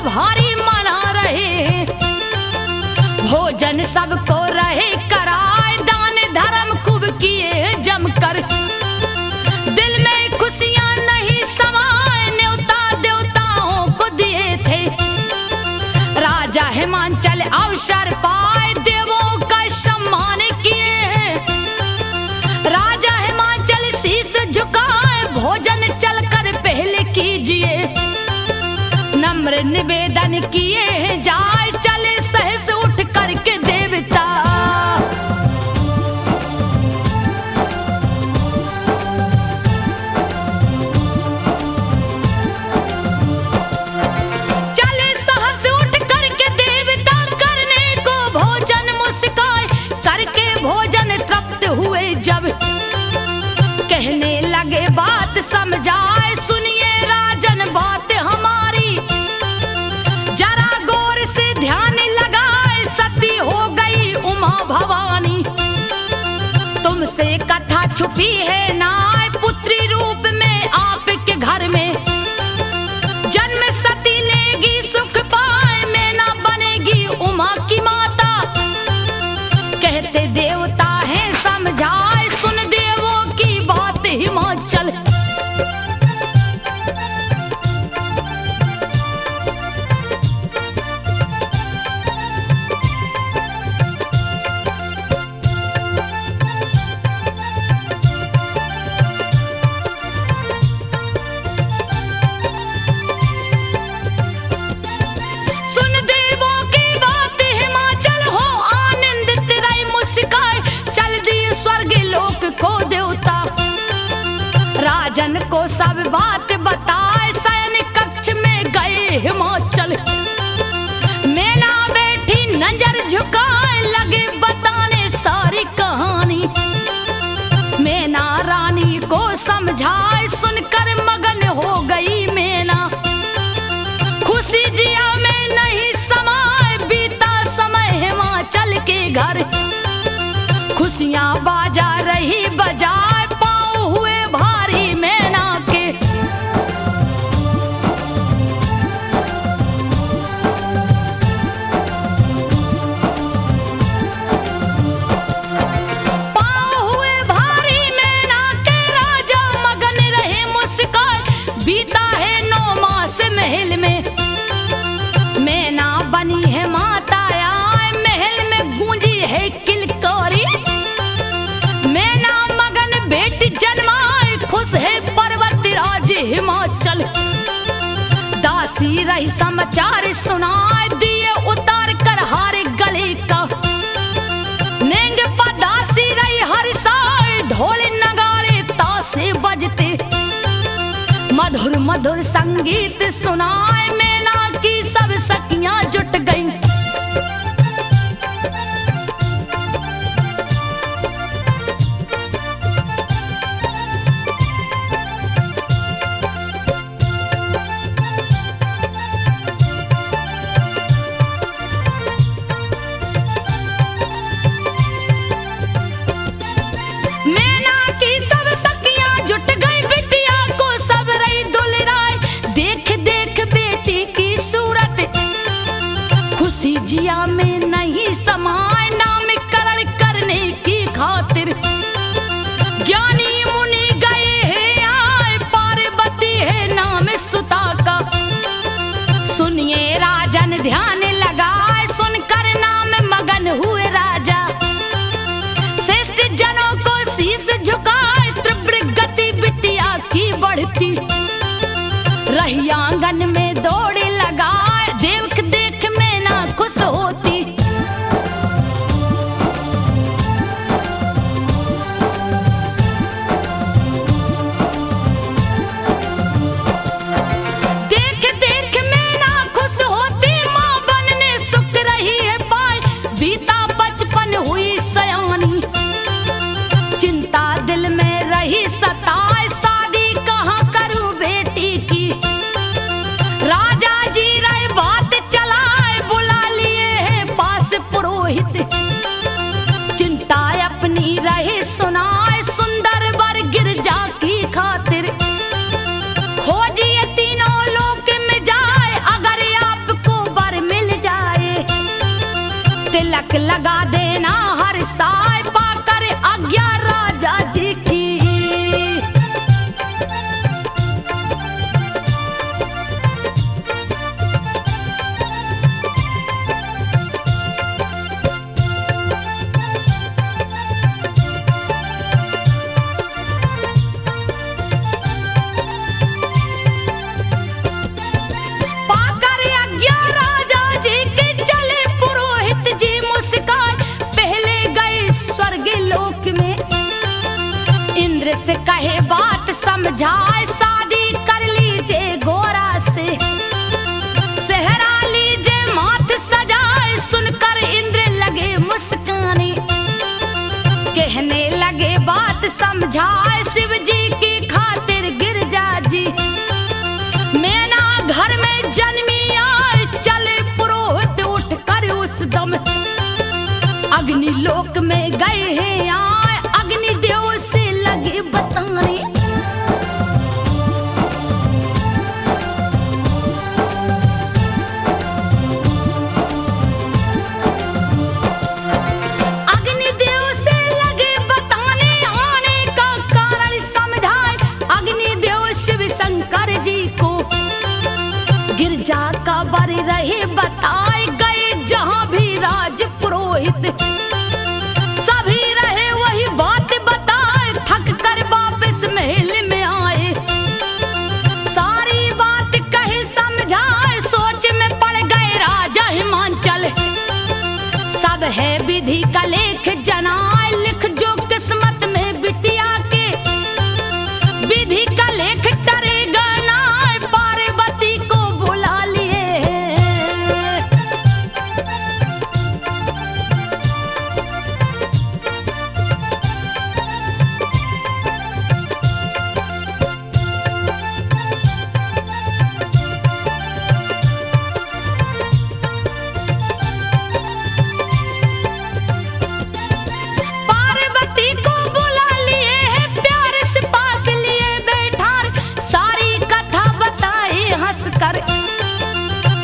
भारी मना रहे, भोजन सबको रहे कराए, दान धर्म खूब किए जमकर, दिल में खुशियां नहीं समाए, न्योता देवताओं को दिए थे। राजा हिमांचल अवसर पाए, देवों का सम्मान किए। राजा हिमांचल शीश झुकाए, भोजन चलकर पहले कीजिए, नम्र निवेदन किए जाए, चले सहस उठ करके देवता। चले सहस उठ करके देवता, करने को भोजन मुस्काए, करके भोजन तृप्त हुए जब, कहने लगे बात समझाए, सुनिए राजन बात हमारी, जरा गौर से ध्यान लगाए, सती हो गई उमा भवानी, तुमसे कथा छुपी है नाय, पुत्री रूप में आपके घर में, जन्म सती लेगी सुख पाए, मैना बनेगी उमा की माता, कहते देवता है समझाए, सुन देवों की बात हिमाचल। राजन को सब बात बताए, सैनिक कक्ष में गए हिमाचल, मैना बैठी नजर झुकाए, लगे बताने सारी कहानी, मैना रानी को समझाए, सुनकर मगन हो गई मैना, खुशी जिया में नहीं समाए, बीता समय हिमाचल के घर, खुशियां बाजा रही बजाए, बीता है 9 मास महल में, मैना बनी है माता आए, महल में गूंजी है किलकारी, मैना मगन बेटी जन्माए, खुश है पर्वत राज हिमाचल, दासी रही समाचार सुनाए, दिए उतार कर हारे गले का, नेंग पर दासी रही हर साए, ढोल नगाड़े तासे बजते, मधुर मधुर संगीत सुनाए, मैना की सब सखियां जुट गईं, मैना की सब सखियां जुट गई, बिटिया को सब रही दुलराए, देख देख बेटी की सूरत, खुशी जिया में नहीं समाए, नामकरण करने की खातिर, ज्ञानी मुनि गए हैं आए, पार्वती है नाम सुता का, सुनिए राजन ध्यान लगा, तिलक लगा देना हर साय पाकर आज्ञा राजा जी की। पाकर आज्ञा राजा जी के चले पुरोहित जी मुस्कान पहले गए स्वर्ग लोक में। इंद्र से कहे बात समझाए शादी कर लीजिए गोरा से, सेहरा लीजिए माथ सजाए। सुनकर इंद्र लगे मुस्काने, कहने लगे बात समझाए शिव जी की खातिर गिरजा जी। मैना घर में जन्मी आए चले पुरोहित उठ कर उस दम। अग्नि लोक में गए हैं आए अग्नि देव से लगे बताने। अग्निदेव से लगे बताने आने का कारण समझाए अग्निदेव शिव शंकर जी को। गिरजा का बर रहे बताए गए जहां भी राज पुरोहित। सभी रहे वही बात बताए थक कर वापस महल में आए। सारी बात कहे समझाए सोच में पड़ गए राजा हिमांचल। सब है विधि का लेख जनाए लिख जो किस्मत में बिटिया के। विधि का लेख टरेगा ना पार्वती को बुला लिए। पार्वती को बुला लिए है प्यार से पास लिए बैठार। सारी कथा बताए हंसकर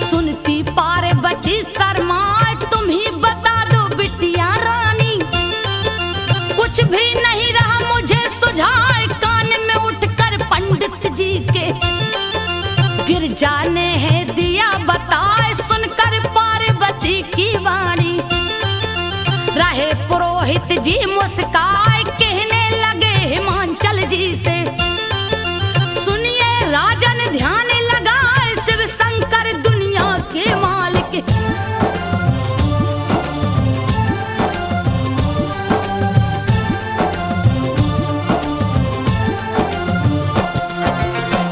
सुनती पार्वती शर्माए। तुम ही बता दो बिटिया रानी, कुछ भी नहीं रहा मुझे सुझाए। कान में उठकर पंडित जी के गिरजा ने है दिया बताए। सुनकर पार्वती की वाणी रहे पुरोहित जी मुस्काए। कहने लगे हिमांचल जी से सुनिए राजन ध्यान लगाए शिव शंकर दुनिया के मालिक।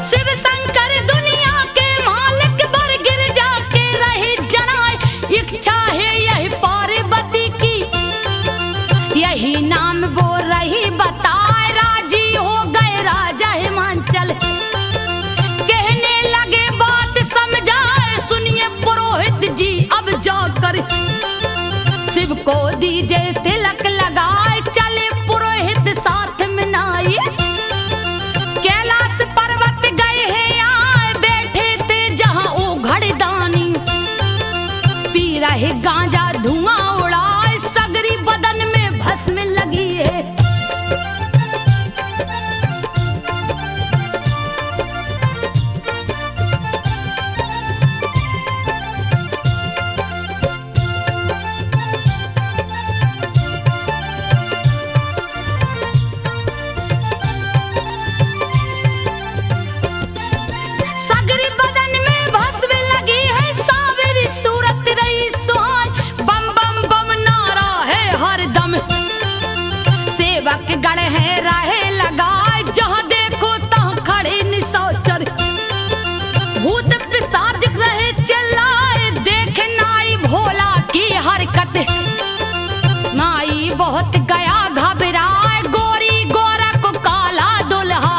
शिव शंकर दुनिया के मालिक बर गिरजा के रहे जनाए। इच्छा है यही पार्वती की यही नाम वो रही बताए। राजी हो गए राजा हिमांचल कहने लगे बात समझाए। सुनिए पुरोहित जी अब जाकर शिव को दीजिए तिलक लगाए। चले पुरोहित साथ में नाई कैलाश पर्वत गए हैं आए। बैठे थे जहां ओ घड़दानी पी रहे गांजा धुआं उड़ाए। सगरी बदन में भस्म लगी है। सगरी बदन में भस्म लगी है। सावरी सूरत रही सुहान। बम बम बम नारा है हर दम। सेवक गण है रहे लगाए। जहां देखो तहां खड़े निशाचर। भूत पिशाच रहे चिल्लाए। देख नाई भोला की हरकत। नाई बहुत गया घबराए। गोरी गोरा को काला दुल्हा।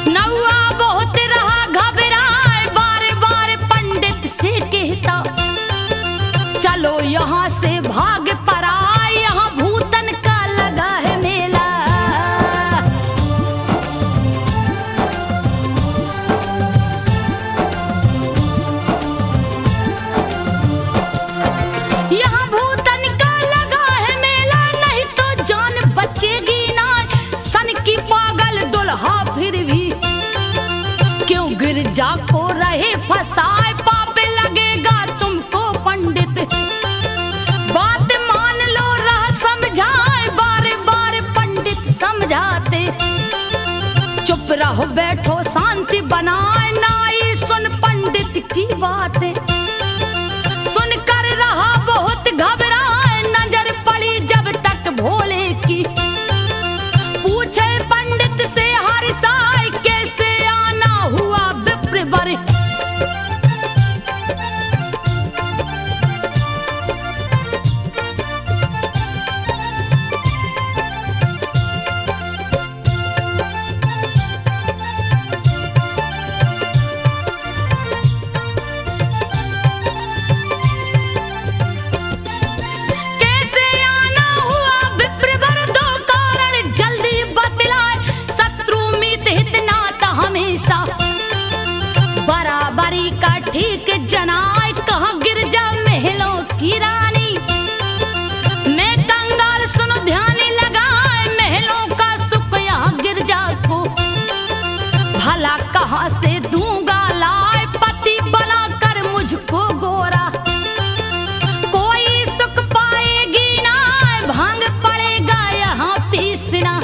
नौआ बहुत रहा घबराए। बार बार पंडित से कहता चलो यहाँ से भाग पड़ा। यहाँ भूतन का लगा है मेला। यहाँ कहो बैठो शांति बनाए, नाई सुन पंडित की बातें, सुनकर रहा बहुत घबराए, नजर पड़ी जब तक भोले की, पूछे पंडित से हर साय कैसे आना हुआ विप्र वर। बराबरी का ठीक जनाए, कहा गिरजा महलों की रानी, मैं कंगाल सुनो ध्यान लगाए, महलों का सुख यहाँ गिरजा को, भला कहाँ से दूंगा लाए, पति बनाकर मुझको गोरा, कोई सुख पाएगी ना, भांग पड़ेगा यहाँ पीसना,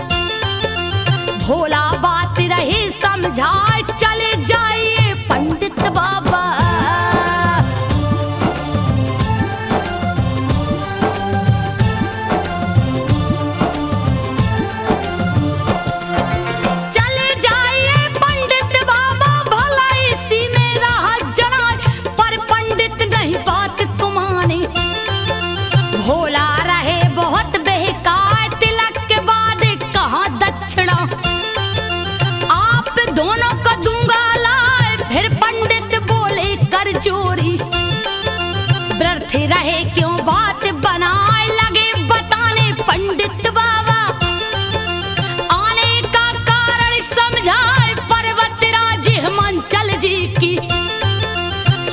भोला बात रही समझाए, चले जाइए पंडित बाबा। चले जाइए पंडित बाबा, भला इसी में रहा जनाए, पर पंडित नहीं बात को माने, भोला रहे बहुत बहकाए, तिलक के बाद कहाँ दक्षिणा, आप दोनों को दूंगा लाए, फिर पंडित बोले कर चोरी, व्यर्थ रहे क्यों बात बनाए, लगे बताने पंडित बाबा, आने का कारण समझाए, पर्वतराज हिमांचल जी की,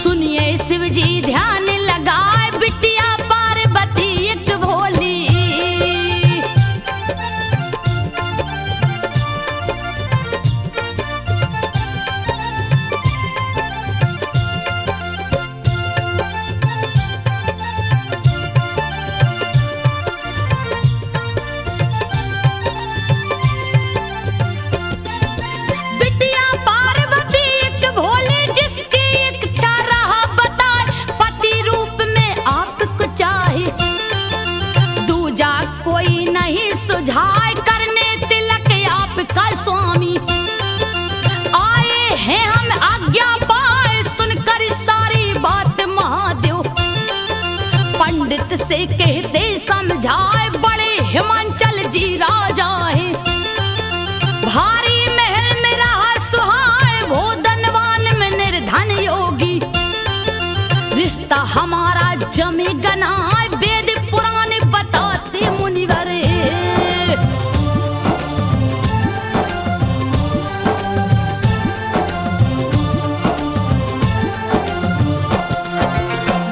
सुनिए शिव जी ध्यान लगाए, बिटिया पार्वती एक भोली, कोई नहीं सुझाए, करने तिलक आपका स्वामी, आए हैं हम आज्ञा पाए, सुनकर सारी बात महादेव, पंडित से कहते समझाए, बड़े हिमांचल जी राजा है, भारी महल में रहा सुहाए, वो धनवान में निर्धन योगी, रिश्ता हमारा जमे गनाए, वेद पुराण बताते मुनिवर,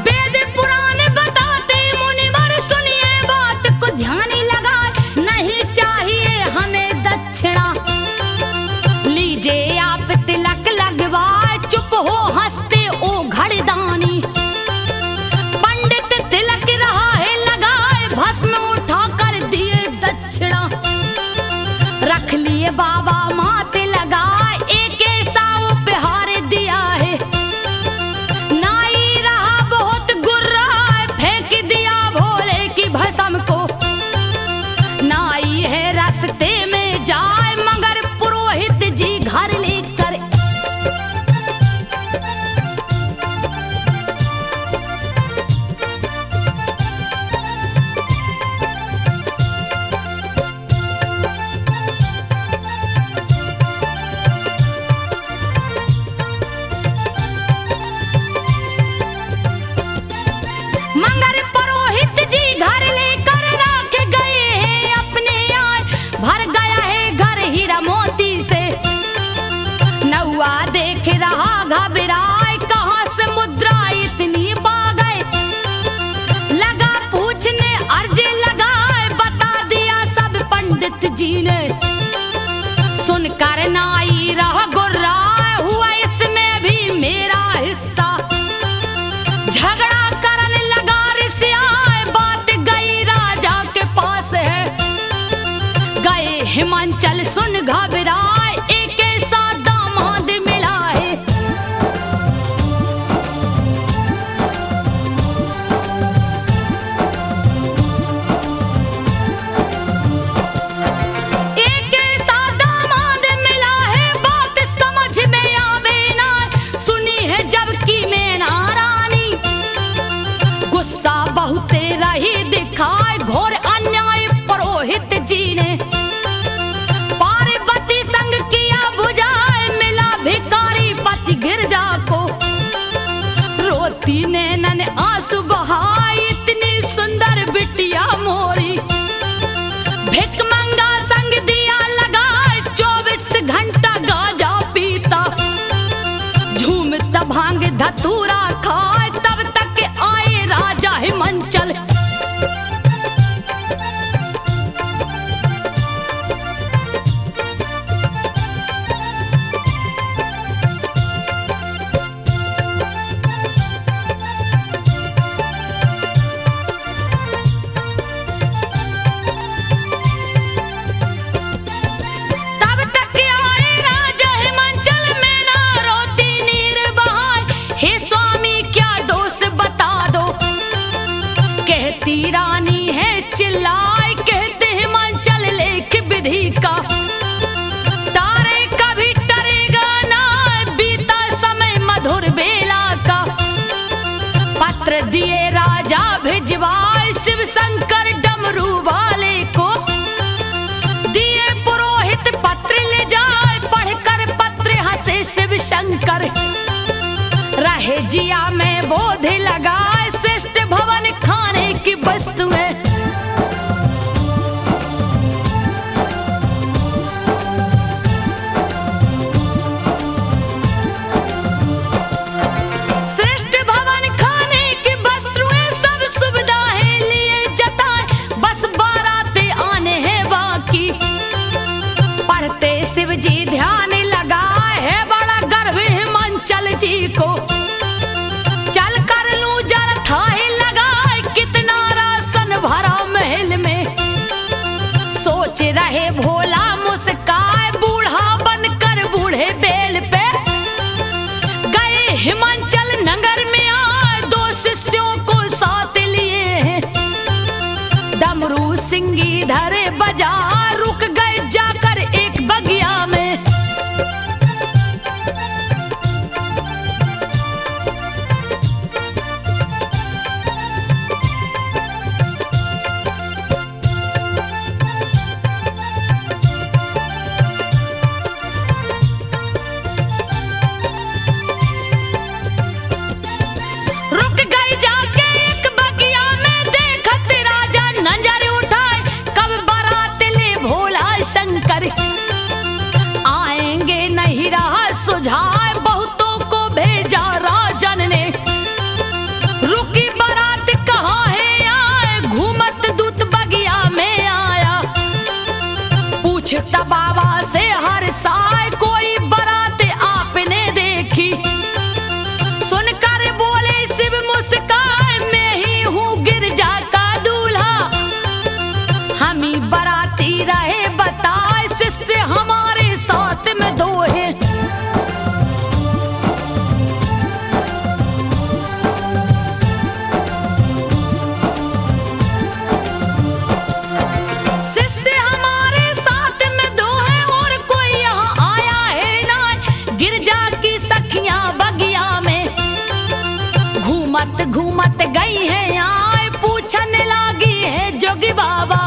वेद पुराण बताते मुनिवर, सुनिए बात को ध्यान लगाए, नहीं चाहिए हमें दक्षिणा, लीजिए आप तिलक लगवाए, चुप हो हंसते ओ घड़दानी, पंडित तिलक रहा है लगाए, भस्म उठा कर दिए दक्षिणा, रख लिए बाबा माथे लगाए, एक ऐसा उपहार दिया है, नाई रहा बहुत गुर्रा, फेंक दिया भोले की भस्म को, नाई है रास्ते में जाए, मगर पुरोहित जी घर लेकर, मगर पुरोहित जी घर लेकर राख गए हैं अपने आए, भर गया है घर हीरा मोती से, नौआ देख रहा घबराए, कहाँ से मुद्रा इतनी पा गए, लगा पूछने अर्ज लगाए, बता दिया सब पंडित जी ने, सुनकर नाई रह गुर्राए, हुआ इसमें भी मेरा हिस्सा, झगड़ा करने लगा ऋषियाए, बात गई राजा के पास है, गए हिमांचल सुन घबराए, एक ऐसा बेटी रानी है चिल्लाए कहते हिमाचल लेख विधि का। तारे कभी टरेगा ना बीता समय मधुर बेला का। पत्र दिए राजा भिजवाए शिव शंकर डमरू वाले को। दिए पुरोहित पत्र ले जाए पढ़कर पत्र हंसे शिव शंकर। रहे जिया में बोध लगाए श्रेष्ठ भवन खाने की वस्तुएं। श्रेष्ठ भवन खाने की वस्तुएं सब सुविधाएं लिए जताए बस बाराते आने हैं बाकी। पढ़ते शिव जी ध्यान लगाए है बड़ा गर्व हिमाचल जी को। चल कर लूं जरा थाहे लगाए कितना राशन भरा महल में। सोच रहे भोला मुस्काए बूढ़ा बनकर बूढ़े बेल पे। गए हिमाचल नगर में आए दो शिष्यों को साथ लिए हैं। डमरू सिंगी धरे बजा रुक गए जाकर एक बगिया में। रुक गए जाके एक बगिया में देखत राजा नजर उठाए कब बारात ले भोला शंकर। आएंगे नहीं रहा सुझाए बहुतों को भेजा राजन ने। रुकी बारात कहाँ है आए घूमत दूत बगिया में आया। पूछता बाबा से हर साय कोई बारात आपने देखी। सुनकर बोले शिव मुस्काए मैं ही हूँ गिरजा का दूल्हा। हम ही बाराती रहे बताए शिष्य हमारे साथ में दो है। शिष्य हमारे साथ में दो है और कोई यहाँ आया है ना। गिरजा की सखियां बगिया में घूमत घूमत गई है आए पूछने लगी है जोगी बाबा।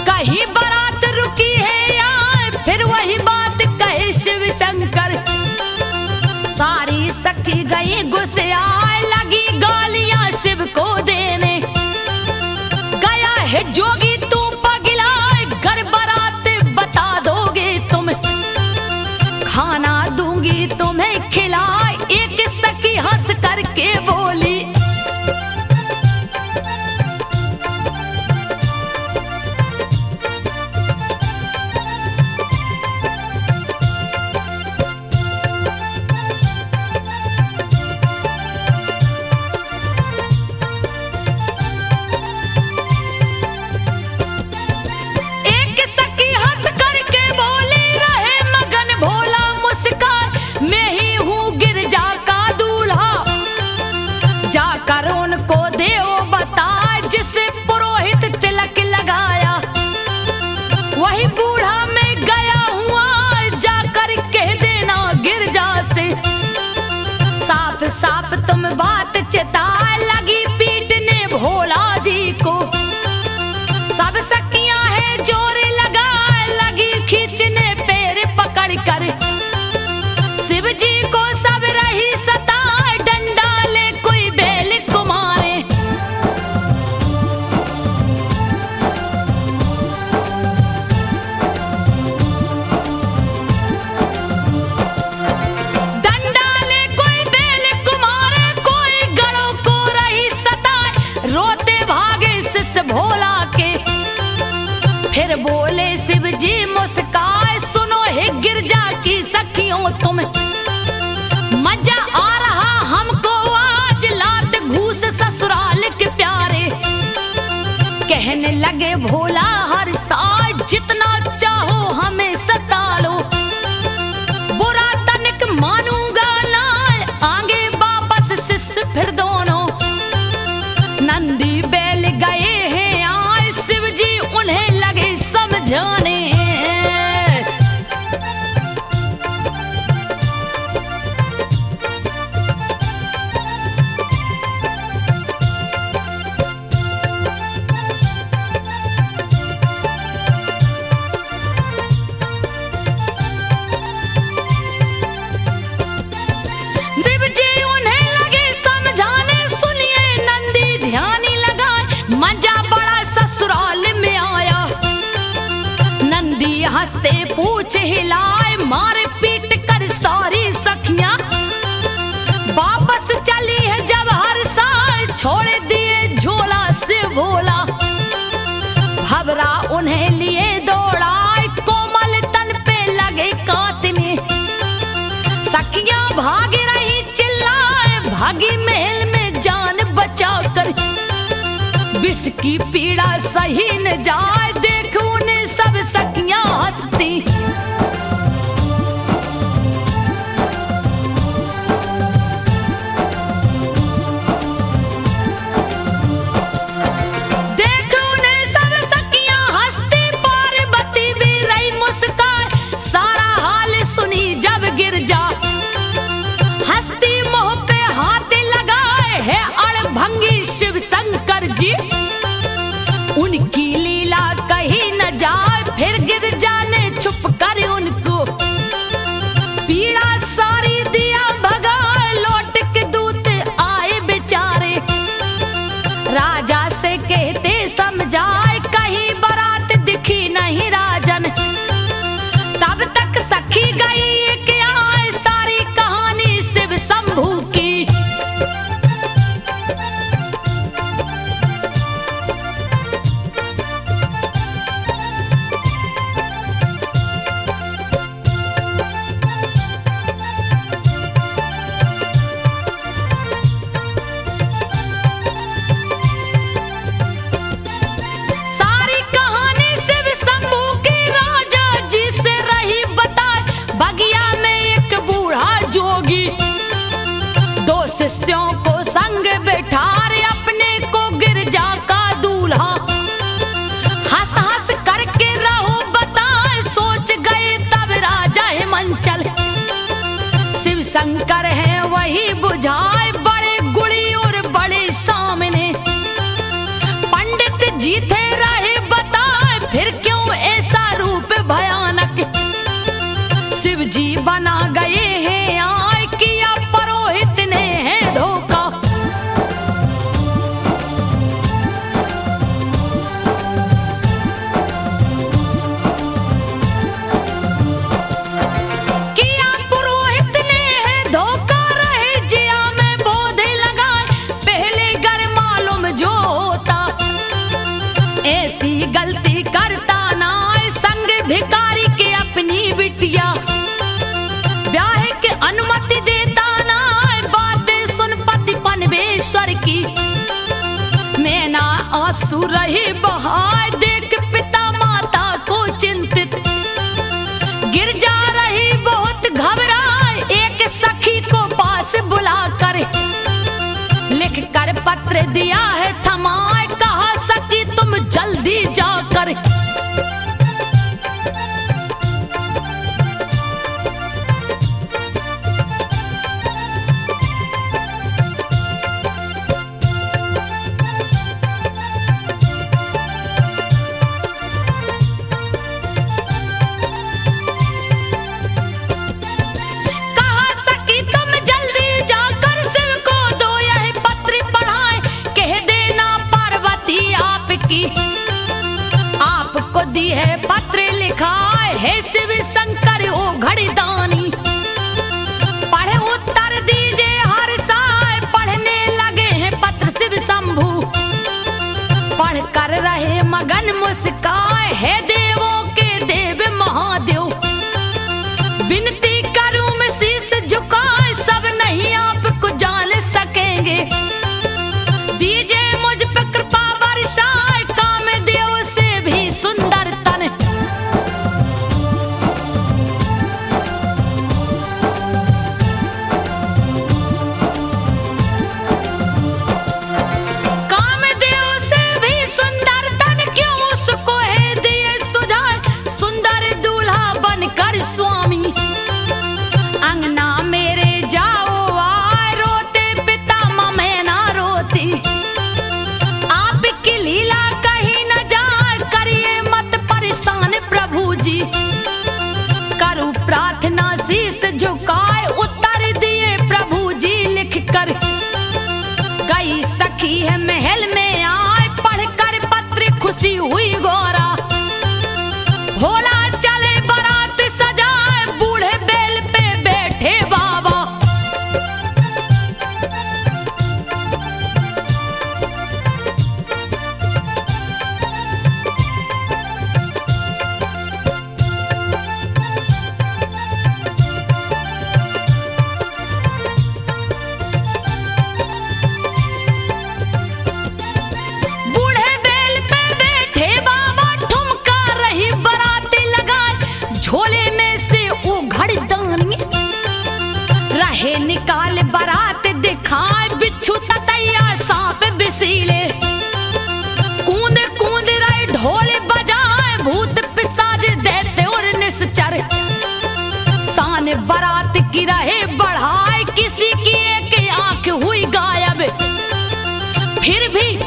कहीं बारात रुकी है आए फिर वही बात कहे शिव शंकर। सारी सखी गई गुस्से आए लगी गालियां शिव को देने। गया है जोगी तू पगलाए घर बारात बता दोगे तुम। खाना दूंगी तुम्हें खिलाए एक सखी हंस करके बोली। एक सखी हंस करके बोली रहे मगन भोला मुस्कान मैं ही हूँ गिरजा का दूल्हा। जाकर उनको देव बताए जिसे पुरोहित तिलक लगाया। वही बूढ़ा मैं गया हुआ जाकर कह देना गिरजा से। साफ साफ तुम बात चिताए लगी पीटने भोला जी को। सब सखियां है जोर लगा लगी खींचने पैर पकड़ कर। शिव जी को सब रही सताए डंडा ले कोई बेल को मारे। डंडा ले कोई बेल को मारे कोई गड़ों को रही सताए। रोते भागे शिष्य भोला के। फिर बोले शिव जी मुस्काए सुनो है गिरजा की सखियों तुम। मजा आ रहा हमको आज लात घूस ससुराल के प्यारे। कहने लगे भोला हर साल जितना चाहो हमें सता लो। बुरा तनिक मानूंगा ना आगे वापस शिष्य फिर दोनों। नंदी जिसकी पीड़ा सही न जाए, देख उन्हें सब सखियां हंसती। देख उन्हें सब सखियां हंसती, पार्वती भी रही मुस्कान। सारा हाल सुनी जब गिरजा, हंसती मुंह पे हाथ लगाए है अड़भंगी शिव शंकर जी। उनकी लीला कहीं न जाए, फिर गिरजा ने छुप कर उनको पीड़ा सारी दिया भगाए। लौट के दूत आए बेचारे, राजा से कहते समझाए, कहीं बारात दिखी नहीं राजन। तब तक सखी गई एक आए, सारी कहानी शिव शंभू की। सारी कहानी शिव शंभू की राजा जी से रही बताए। बगिया में एक बूढ़ा जोगी, दो शिष्यों को संग बैठाए, अपने को गिरजा का दूल्हा। हंस हंस करके रहो बताए, सोच गए तब राजा हिमांचल। शिव शंकर है वही बुझाए, बड़े गुड़ी और बड़े सामने। पंडित जी थे रहे बताए, फिर क्यों ऐसा रूप भयानक। शिव जी बना गए हैं आए, किया पुरोहित ने है धोखा। किया पुरोहित ने है धोखा, रहे जिया में बोधे लगाए। पहले घर मालूम जो होता, ऐसी गलती करता ना। संग भिखारी के अपनी बिटिया, ब्याह के अनुमति देता ना। बातें सुन पति पनवेश्वर की, मैं ना आंसू रही बहाए। देख पिता माता को चिंतित, गिर जा रही बहुत घबराए। एक सखी को पास बुलाकर लिख कर पत्र दिया है थमाए। कहा सखी तुम जल्दी जाकर आपको दी है पत्र लिखा है शिव शंकर ओ घड़ीदानी। पढ़े उत्तर दीजिए हर साय, पढ़ने लगे हैं पत्र शिव शंभू। पढ़ कर रहे मगन मुस्काए, है देवों के देव महादेव। विनती करूं मैं शीश झुकाए, सब नहीं आपको जान सकेंगे। दीजिए मुझ पे कृपा बरसाए, कामदेव से भी सुंदर तन। कामदेव से भी सुंदर तन, क्यों उसको है दिए सुझाए। सुंदर दूल्हा बनकर स्वामी, अंगना मेरे जाओ आए। रोते पिता मैं ना रोती, आपकी लीला कहीं न जाए। करिए मत परेशान प्रभु जी, करूं प्रार्थना शीश झुकाए। उत्तर दिए प्रभु जी लिख कर, गई सखी है महल में आए। पढ़कर पत्र खुशी हुई गौरा, भोला चले बारात सजाए। बूढ़े बैल पे बैठे बाबा,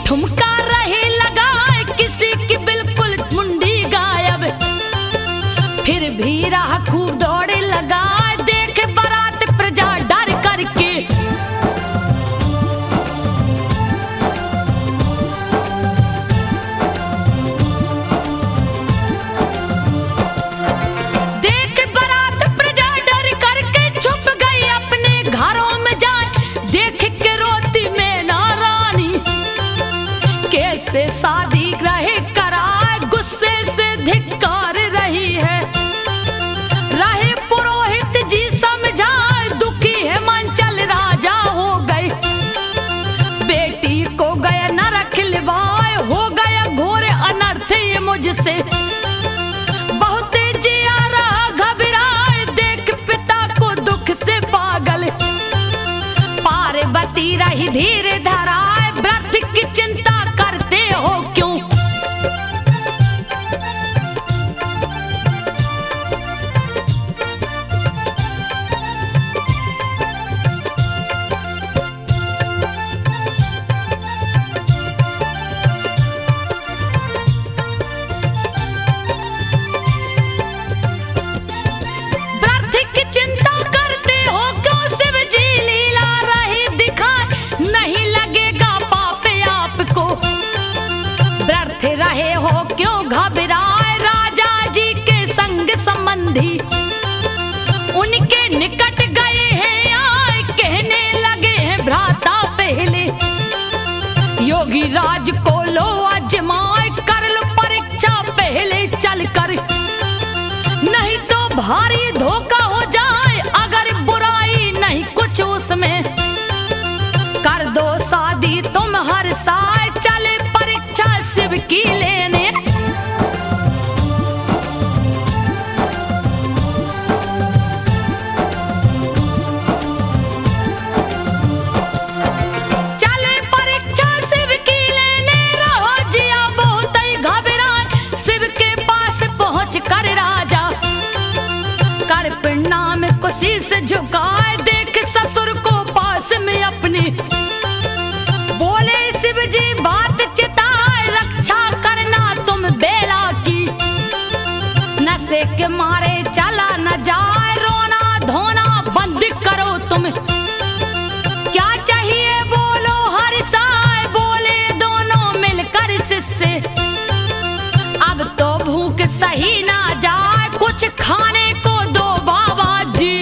ठुमका रहे लगाए, किसी की बिल्कुल मुंडी गायब। फिर भी राह खूब दौड़े लगाए, देख बारात प्रजा डर करके। देख बारात प्रजा डर करके छुप गई अपने घरों में जाए, देख के रोती मैना रानी कैसे शादी रहे कराए, गुस्से से धिक्कार रही है। रहे पुरोहित जी समझाए, दुखी है मंचल राजा हो गए। बेटी को गया नरक लिवाए, हो गया घोर अनर्थ ये मुझसे। बहुत जियारा घबराए, देख पिता को दुख से पागल। पार्वती रही धीर धराए, व्रत की चिंता करते हो क्यों। व्रत की चिंता करते हो क्यों, शिव जी लीला रही दिखाए, नहीं लगेगा पाप आपको। व्यर्थ रहे हो क्यों घबराए, राजा जी के संग संबंधी उनके निकट गए हैं आए, कहने लगे हैं भ्राता पहले। योगी राज को लो आजमाए, कर लो परीक्षा पहले चलकर, नहीं तो भारी धोखा हो जाए। अगर बुराई नहीं कुछ उसमें, कर दो शादी तुम हर साल, चले परीक्षा शिव की लेने। चले परीक्षा शिव की लेने, रहो जिया बहुत ही घबराए। शिव के पास पहुंच कर राजा कर प्रणाम को शीश झुकाए, देख ससुर को पास में अपनी। बोले शिव जी बात चिताए, रक्षा करना तुम बेला की। नशे के मारे चला न जाए, रोना धोना बंद करो तुम। क्या चाहिए बोलो हर साय, बोले दोनों मिलकर शिष्य। अब तो भूख सही ना जाए, कुछ खाने को दो बाबा जी।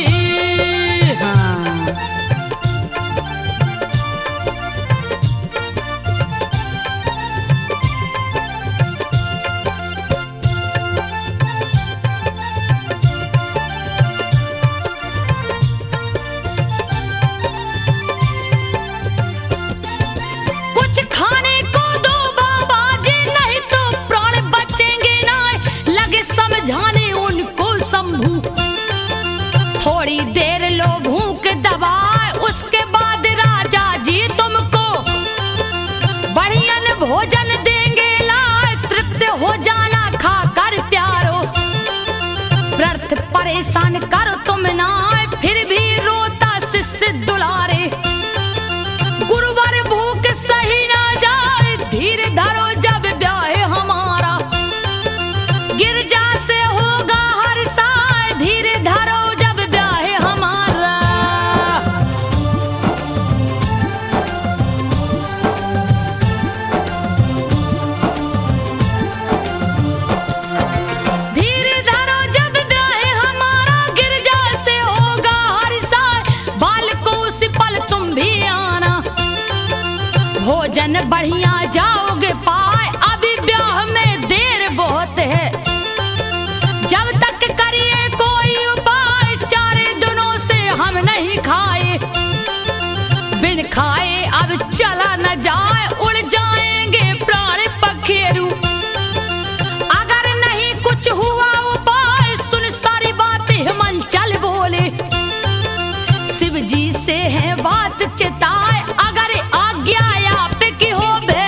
कुछ खाने को दो बाबा जी, नहीं तो प्राण बचेंगे ना। लगे समझाने उनको शंभू, थोड़ी देर लो भूख दबाए, उसके बाद राजा जी तुमको बढ़ियन भोजन देंगे लाए। तृप्त हो जाना खाकर प्यारो, व्रत परेशान करो तुम ना, फिर भी रोता शिष्य दुलारे। गुरुवर भूख सही ना जाए, धीर धरो जब ब्याह हमारा। गिरजा से होगा हर साल, धीर धरो जब ब्याह हमारा। धीर धरो जब ब्याह हमारा, गिरजा से होगा हर साल। बाल को उसी पल तुम भी आना, भोजन बढ़िया जाओगे पाए। अभी ब्याह में देर बहुत है, जब तक करिए कोई उपाय। 4 दिनों से हम नहीं खाए, बिन खाए अब चला न जाए। उड़ जाएंगे प्राण पखेरु, अगर नहीं कुछ हुआ उपाय। सुन सारी बात हिमांचल बोले, शिव जी से है बात चिताए। अगर आज्ञा आप की हो बे,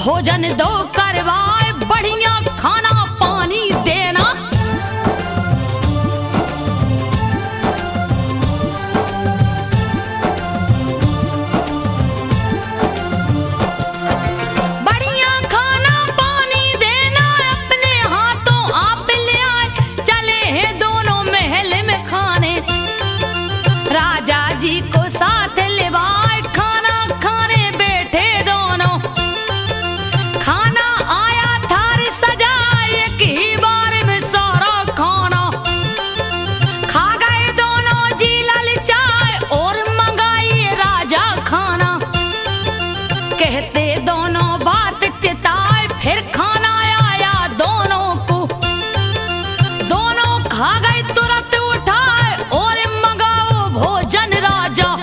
भोजन दो करवाए, बढ़िया खाना पानी देना। बढ़िया खाना पानी देना, अपने हाथों आप ले आए, चले हैं दोनों महल में खाने। राजा जी को साथ लेवाए, खाना खाने बैठे दोनों। खाना आया थार सजाए, एक ही बार में सारा खाना। खा गए दोनों जी ललचाए, और मंगाई राजा खाना। कहते दोनों बात चिताए, फिर खाना आया दोनों को। दोनों खा गए तुरंत उठाए, और मंगाओ भोजन राजा।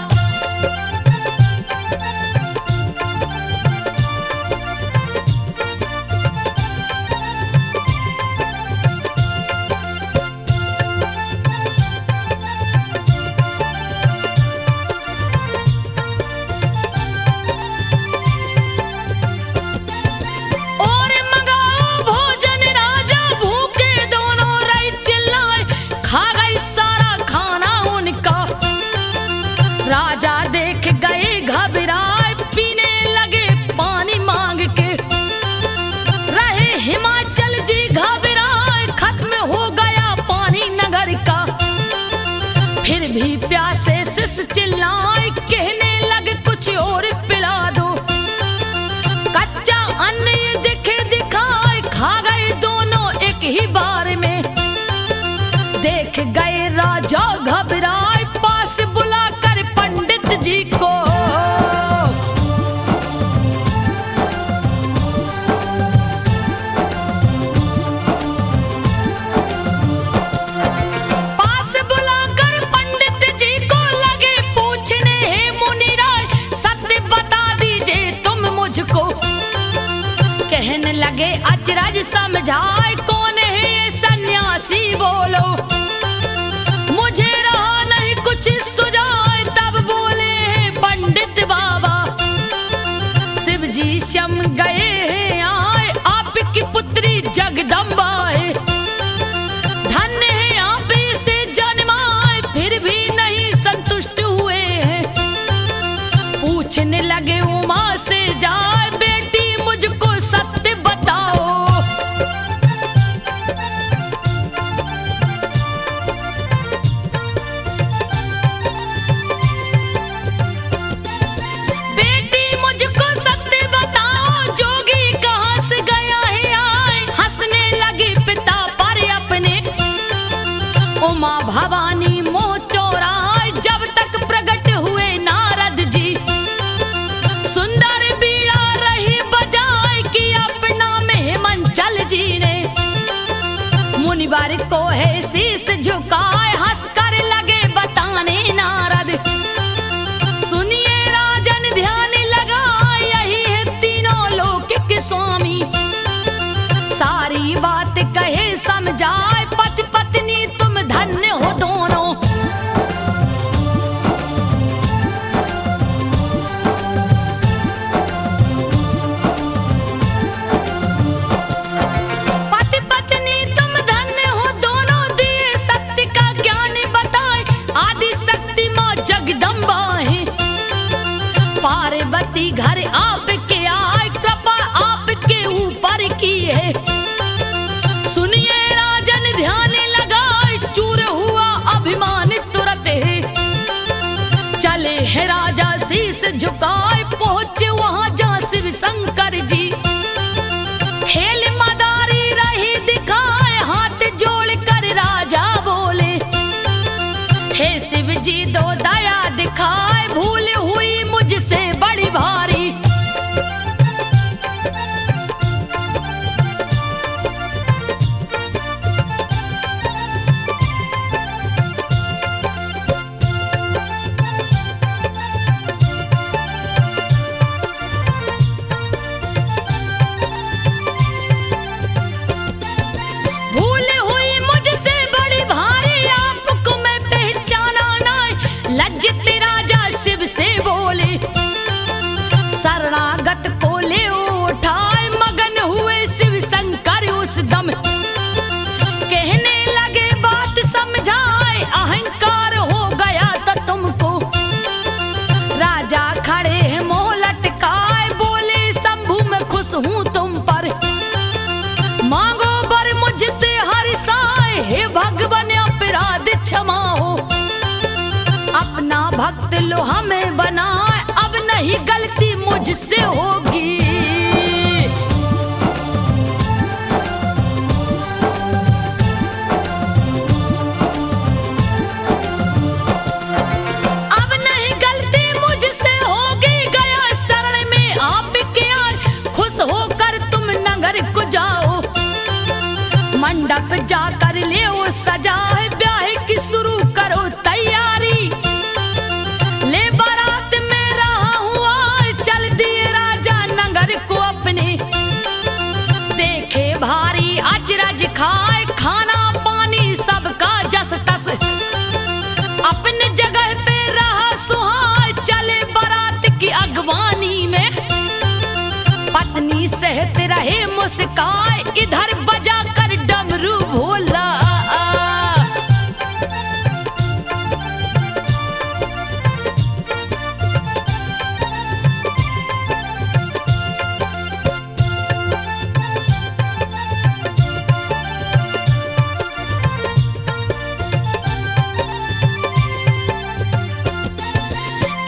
और मंगाओ भोजन राजा, भूखे दोनों रही चिल्लाए, खा गई सारा खाना उनका। राजा देख गए घबराए, पीने लगे पानी मांग के। रहे हिमाचल जी घबराए, खत्म हो गया पानी नगर का। फिर भी प्यासे सिस चिल्लाए, कहने लगे कुछ और पिला दो। कच्चा अन्न ये दिखे दिखाए, खा गए दोनों एक ही बार में। देख गए राजा घबराए, पास बुलाकर पंडित जी को। पास बुलाकर पंडित जी को लगे पूछने, हे मुनिराय सत्य बता दीजिए तुम मुझको। कहने लगे अचरज समझाए, कौन है ये सन्यासी बोलो। मुझे रहा नहीं कुछ सुझाए, तब बोले हैं पंडित बाबा। शिव जी शम गए हैं आए, आपकी पुत्री जगदम्बा है। धन्य है आप इसे जन्माए, फिर भी नहीं संतुष्ट हुए हैं। पूछने लगे उमा से जाए, बेटी मुझको सत्य बताओ। बेटी मुझको सत्य बताओ, जोगी कहाँ से गया है आए। हंसने लगी पिता पर अपने, उमा भवानी मोह चोराए, जब तक प्रकट हुए नारद जी। सुंदर बीड़ा रही बजाए, कि अपना में हिमाचल जी ने। मुनिवर को है शीस झुकाए, हंस कर लगे बताने नारद। सुनिए राजन ध्यान लगाए, यही है तीनों लोक के स्वामी। सारी बात कहे समझाए, पति पत्नी तुम धन्य हो दोनों। पति पत्नी तुम धन्य हो दोनों, दिए सत्य का ज्ञान बताए। आदि शक्ति माँ जगदम्बा है, पार्वती घर आपके आए, कृपा आपके ऊपर की है। सुनिए राजन ध्यान लगाए, चूर हुआ अभिमान तुरंत है। चले है राजा शीस झुकाए, पहुंचे वहां जहां शिव शंकर जी। खेल मदारी रही दिखाए, हाथ जोड़ कर राजा बोले, हे शिव जी दो दया दिखाए, भूल हुई मुझसे बड़ी भारी। भक्त लो हमें बनाए, अब नहीं गलती मुझसे होगी। अब नहीं गलती मुझसे होगी, गया शरण में आपके आए, खुश होकर तुम नगर को जाओ, मंडप जाकर ले वो सजा है, ब्याह की शुरू करो तैयारी। ले बारात में रहा हुआ चल दिए राजा नगर को अपने, देखे भारी अचरज खाए खाना पानी सबका जस तस, अपने जगह पे रहा सुहाए चले बारात की अगवानी में। पत्नी सहत रहे मुस्काए, इधर बजा कर डमरू भोला।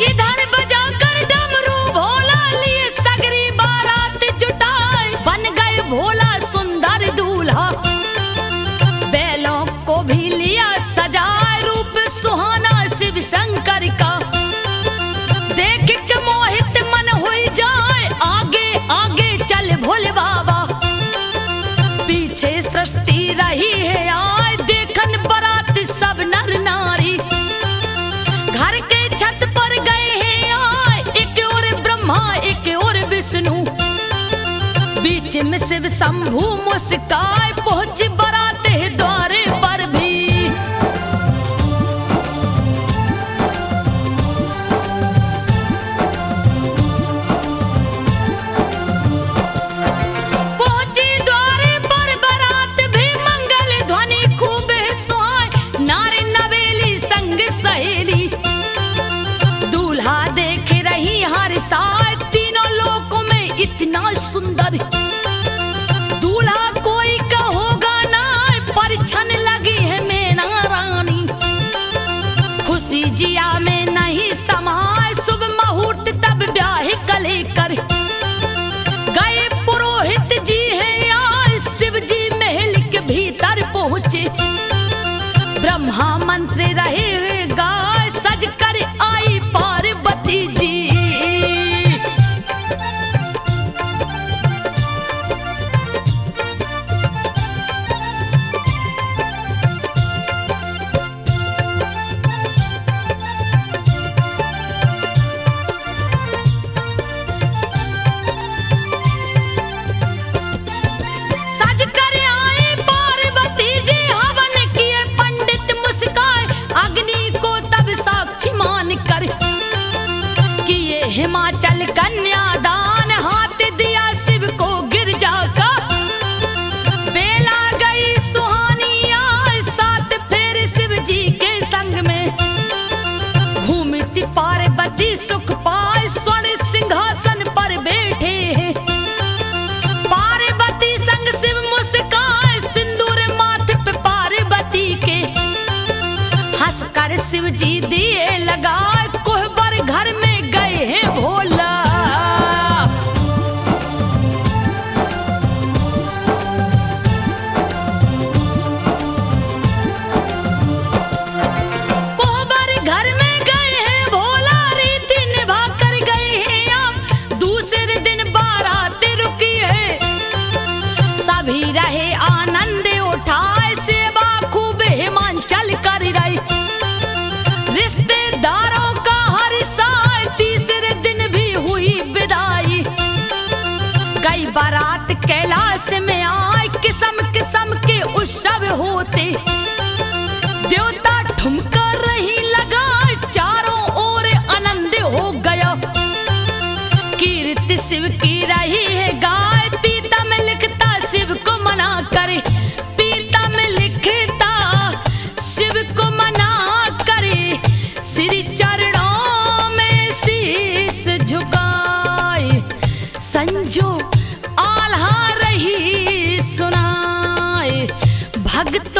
इधर बजाकर डमरू भोला, लिए सगरी बारात जुटाए, बन गए भोला सुंदर दूल्हा, बैलों को भी लिया सजाए, रूप सुहाना शिव शंकर का, देख के मोहित मन हुई जाए, आगे आगे चल भोले बाबा, पीछे सृष्टि रही है आए, देखन बारात सब नर नारी, घर के छत पर गए हैं आए, एक और ब्रह्मा एक और विष्णु, बीच में शिव शंभू मुस्काए, पहुंच बारात है द्वारे पर भी। पहुंची द्वारे पर बारात भी, मंगल ध्वनि खूब सुहाए, नारे नवेली संग सहेली, दूल्हा देख रही हर साथ, तीनों लोकों में इतना सुंदर, दूल्हा कोई का होगा ना, परिछन लगी है मैना रानी, खुशी जिया में नहीं समाए, शुभ मुहूर्त तब ब्याह कले कर गए पुरोहित जी है आए, शिव जी महल के भीतर पहुंचे, ब्रह्मा मंत्र रहे गाय, सज कर आई पार्वती जी। सज कर आए पार्वती जी, हवन किए पंडित मुस्काए, अग्नि को तब साक्षी मान कर किए हिमाचल कन्यादान, हाथ दिया शिव को गिरजा का, बेला गई सुहानी आए, साथ फेर शिव जी के संग में, घूमती पार्वती सुख पाए, स्वर्ण सिंहासन पर बैठे हैं, पार्वती संग शिव मुस्काए, सिंदूर माथे पे पार्वती के, हंसकर शिव जी दिए लगाए, कोहबर घर में गए हैं भोला। कोहबर घर में गए हैं भोला, रीति निभा कर गए हैं आप, दूसरे दिन बारात रुकी है, सभी रहे आनंद उठाए, सेवा खूब हिमाचल कर रही, रिश्तेदारों का हर साल, तीसरे दिन भी हुई विदाई, गई बारात कैलाश में आए, किस्म किस्म के उत्सव होते, देवता ठुमका रही लगा, चारों ओर आनंद हो गया, कीर्ति शिव की रही है गाय, पीता में लिखता शिव को मना करे, पीता में लिखता शिव को मना करे, श्री चरणों में शीश झुकाए, संजो आल्हा रही सुनाए, भक्त